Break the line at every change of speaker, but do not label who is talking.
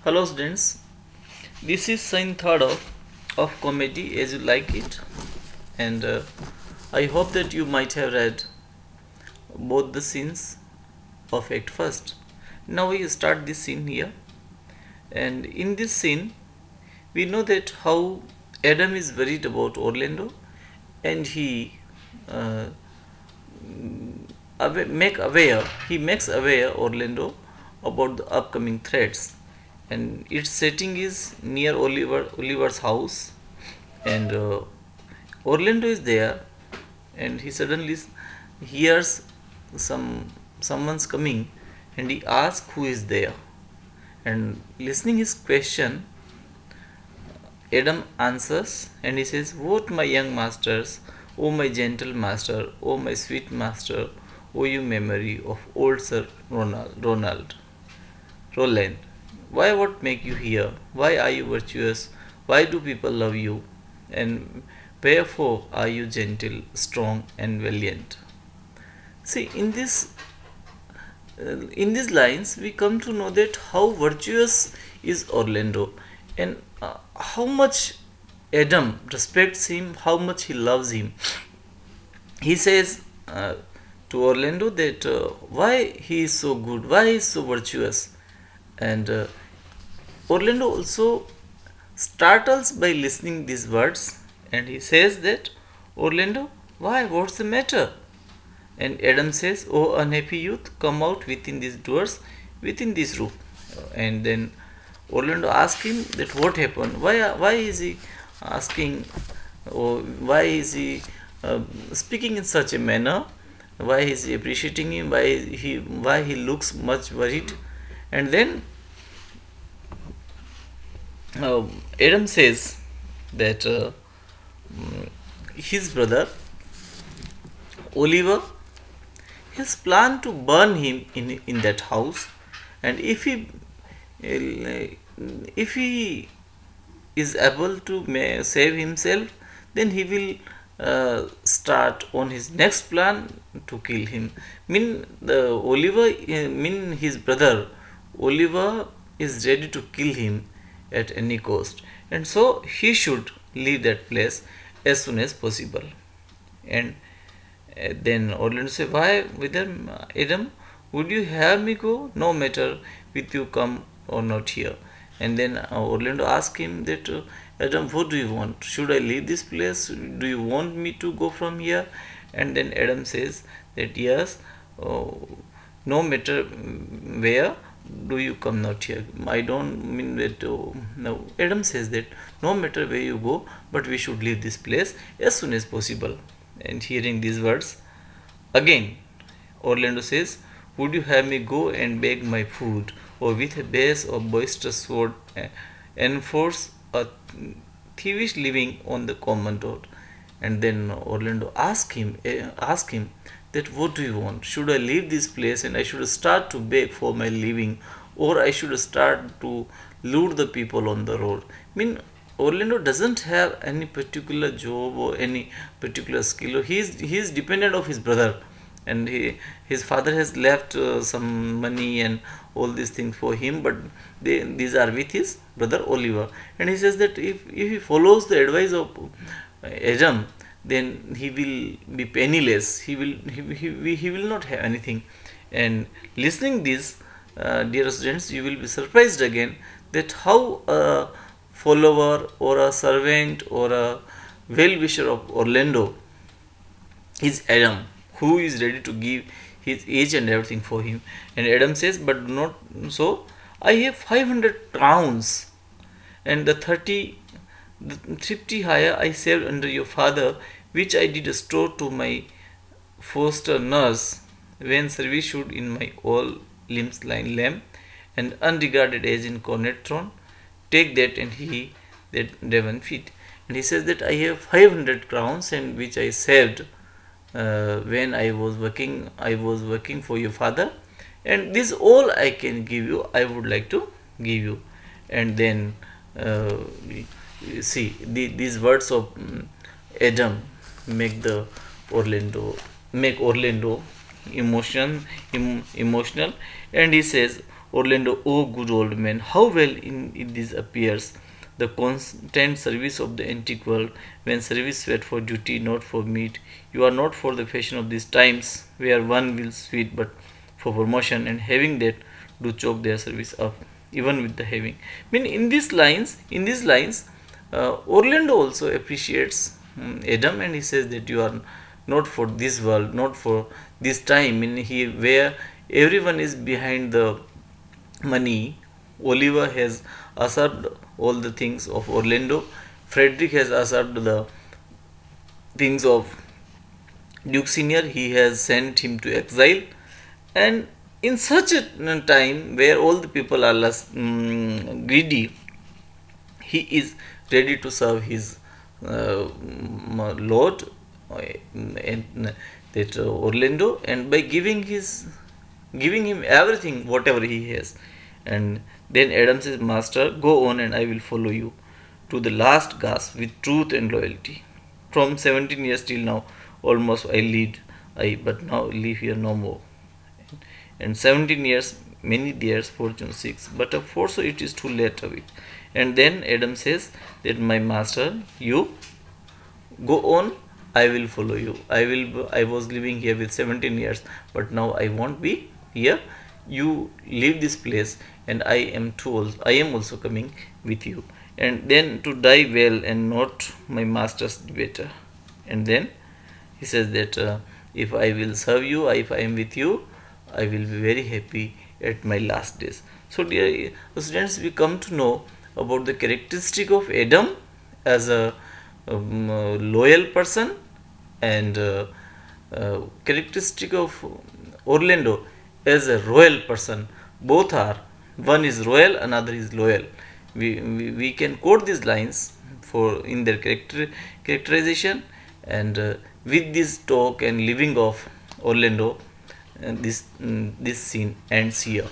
Hello students, this is scene third of comedy as you like it, and I hope that you might have read both the scenes of act first. Now we start this scene here, and in this scene we know that how Adam is worried about Orlando, and he uh, makes aware Orlando about the upcoming threats, and its setting is near Oliver's house, and Orlando is there, and he suddenly hears someone's coming, and he asks who is there, and listening his question, Adam answers and he says, "What, my young masters, O my gentle master, O my sweet master, O you memory of old Sir Roland, why what make you here? Why are you virtuous? Why do people love you? And wherefore are you gentle, strong, and valiant?" See, in these lines, we come to know that how virtuous is Orlando, and how much Adam respects him, how much he loves him. He says to Orlando that why he is so good, why he is so virtuous, and Orlando also startles by listening these words, and he says that, "Orlando, why? What's the matter?" And Adam says, "Oh unhappy youth, come out within these doors, within this roof." And then Orlando asks him that what happened, why is he asking, or why is he speaking in such a manner, why is he appreciating him, why he looks much worried. And then Adam says that his brother Oliver has planned to burn him in that house, and if he is able to save himself, then he will start on his next plan to kill him. His brother Oliver is ready to kill him at any cost, and so he should leave that place as soon as possible. And then Orlando says, "Why, Adam, would you have me go? No matter with you come or not here." And then Orlando asks him that, "Adam, what do you want? Should I leave this place? Do you want me to go from here?" And then Adam says that, "Yes, no matter where, do you come not here." I don't mean that. No, Adam says that no matter where you go, but we should leave this place as soon as possible. And hearing these words, again Orlando says, "Would you have me go and beg my food, or with a bass or boisterous sword enforce a thievish living on the common road?" And then Orlando ask him that, "What do you want? Should I leave this place and I should start to beg for my living, or I should start to lure the people on the road?" Orlando doesn't have any particular job or any particular skill. He is dependent of his brother, and his father has left some money and all these things for him, but these are with his brother Oliver. And he says that if he follows the advice of Adam, then he will be penniless. He will not have anything. And listening this, dear students, you will be surprised again that how a follower or a servant or a well-wisher of Orlando is Adam, who is ready to give his age and everything for him. And Adam says, "But not so. I have 500 crowns, and the 50 hire I saved under your father, which I did store to my foster nurse when service should in my all limbs line lame and unregarded as in cornet throne. Take that," and he that Devon feet. And he says that, "I have 500 crowns, and which I saved when I was working for your father, and this all I can give you, I would like to give you." And then see these words of Adam make Orlando emotional, and he says, Orlando, oh good old man, how well in this appears the constant service of the antique world, when service sweat for duty, not for meat. You are not for the fashion of these times, where one will sweat but for promotion, and having that do choke their service up, even with the having. I mean, in these lines, Orlando also appreciates Adam, and he says that you are not for this world, not for this time. In he where everyone is behind the money. Oliver has usurped all the things of Orlando. Frederick has usurped the things of Duke Senior. He has sent him to exile, and in such a time where all the people are less greedy, he is ready to serve his lord, and that Orlando, and by giving him everything whatever he has. And then Adam says, master, go on and I will follow you to the last gasp with truth and loyalty. From 17 years till now almost I but now live here no more. And 17 years, many years, fortune 6, but of course so it is too late of it. And then Adam says that my master, you go on, I will follow you. I was living here with 17 years, but now I won't be here. You leave this place, and I am also coming with you. And then to die well and not my master's debater. And then he says that if I will serve you, if I am with you, I will be very happy at my last days. So dear students, we come to know about the characteristic of Adam as a loyal person, and characteristic of Orlando as a royal person. Both are, one is royal, another is loyal. We can quote these lines for in their characterization, and with this talk and living of Orlando, this scene ends here.